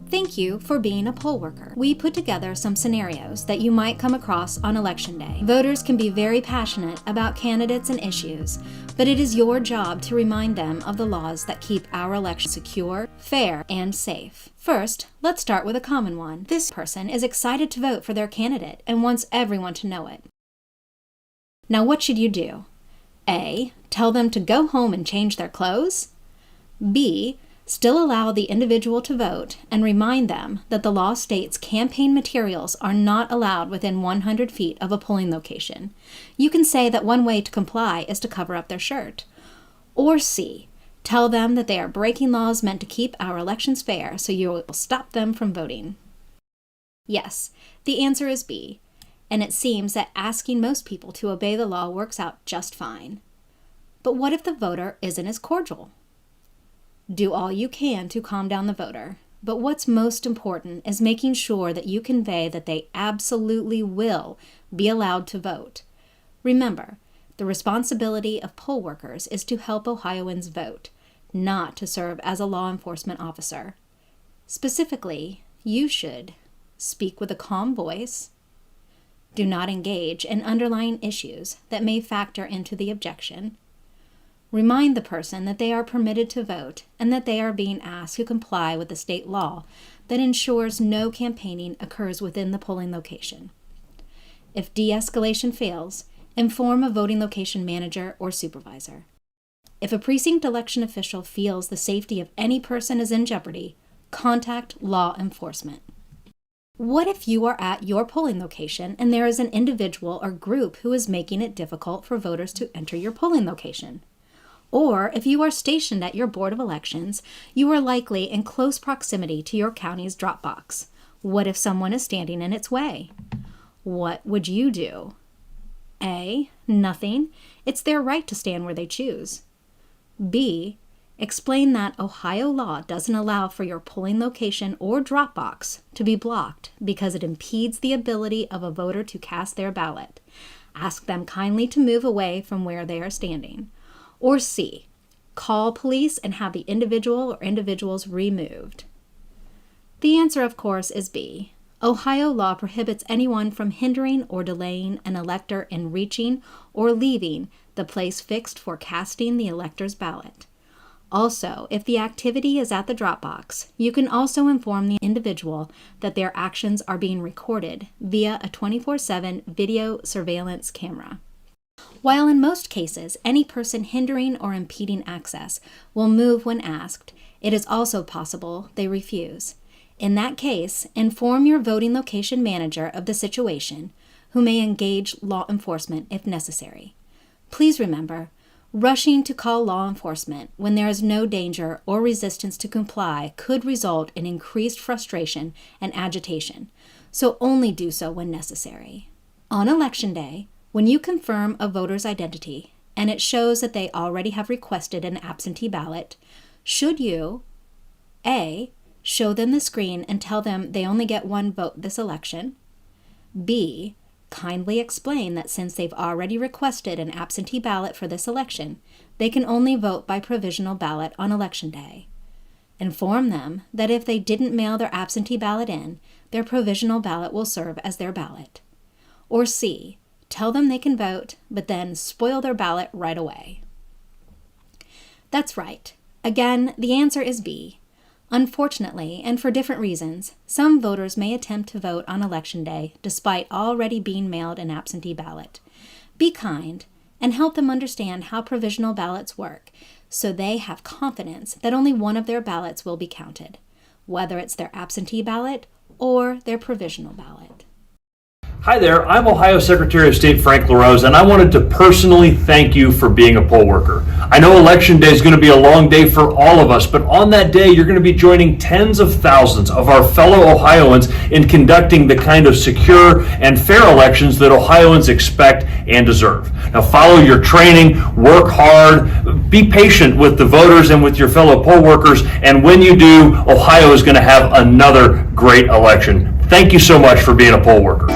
Thank you for being a poll worker. We put together some scenarios that you might come across on Election Day. Voters can be very passionate about candidates and issues, but it is your job to remind them of the laws that keep our election secure, fair, and safe. First, let's start with a common one. This person is excited to vote for their candidate and wants everyone to know it. Now, what should you do? A. Tell them to go home and change their clothes. B. Still allow the individual to vote and remind them that the law states campaign materials are not allowed within 100 feet of a polling location. You can say that one way to comply is to cover up their shirt. Or C. Tell them that they are breaking laws meant to keep our elections fair, so you will stop them from voting. Yes, the answer is B, and it seems that asking most people to obey the law works out just fine. But what if the voter isn't as cordial? Do all you can to calm down the voter, but what's most important is making sure that you convey that they absolutely will be allowed to vote. Remember, the responsibility of poll workers is to help Ohioans vote, not to serve as a law enforcement officer. Specifically, you should speak with a calm voice, do not engage in underlying issues that may factor into the objection, remind the person that they are permitted to vote and that they are being asked to comply with the state law that ensures no campaigning occurs within the polling location. If de-escalation fails, inform a voting location manager or supervisor. If a precinct election official feels the safety of any person is in jeopardy, contact law enforcement. What if you are at your polling location and there is an individual or group who is making it difficult for voters to enter your polling location? Or if you are stationed at your Board of Elections, you are likely in close proximity to your county's drop box. What if someone is standing in its way? What would you do? A. Nothing. It's their right to stand where they choose. B. Explain that Ohio law doesn't allow for your polling location or drop box to be blocked because it impedes the ability of a voter to cast their ballot. Ask them kindly to move away from where they are standing. Or C. Call police and have the individual or individuals removed. The answer, of course, is B. Ohio law prohibits anyone from hindering or delaying an elector in reaching or leaving the place fixed for casting the elector's ballot. Also, if the activity is at the drop box, you can also inform the individual that their actions are being recorded via a 24/7 video surveillance camera. While in most cases, any person hindering or impeding access will move when asked, it is also possible they refuse. In that case, inform your voting location manager of the situation, who may engage law enforcement if necessary. Please remember, rushing to call law enforcement when there is no danger or resistance to comply could result in increased frustration and agitation, so only do so when necessary. On Election Day, when you confirm a voter's identity and it shows that they already have requested an absentee ballot, should you A. Show them the screen and tell them they only get one vote this election, B. Kindly explain that since they've already requested an absentee ballot for this election, they can only vote by provisional ballot on Election Day. Inform them that if they didn't mail their absentee ballot in, their provisional ballot will serve as their ballot. Or C. Tell them they can vote, but then spoil their ballot right away. That's right. Again, the answer is B. Unfortunately, and for different reasons, some voters may attempt to vote on Election Day despite already being mailed an absentee ballot. Be kind and help them understand how provisional ballots work so they have confidence that only one of their ballots will be counted, whether it's their absentee ballot or their provisional ballot. Hi there, I'm Ohio Secretary of State Frank LaRose, and I wanted to personally thank you for being a poll worker. I know Election Day is going to be a long day for all of us, but on that day, you're going to be joining tens of thousands of our fellow Ohioans in conducting the kind of secure and fair elections that Ohioans expect and deserve. Now, follow your training, work hard, be patient with the voters and with your fellow poll workers, and when you do, Ohio is going to have another great election. Thank you so much for being a poll worker.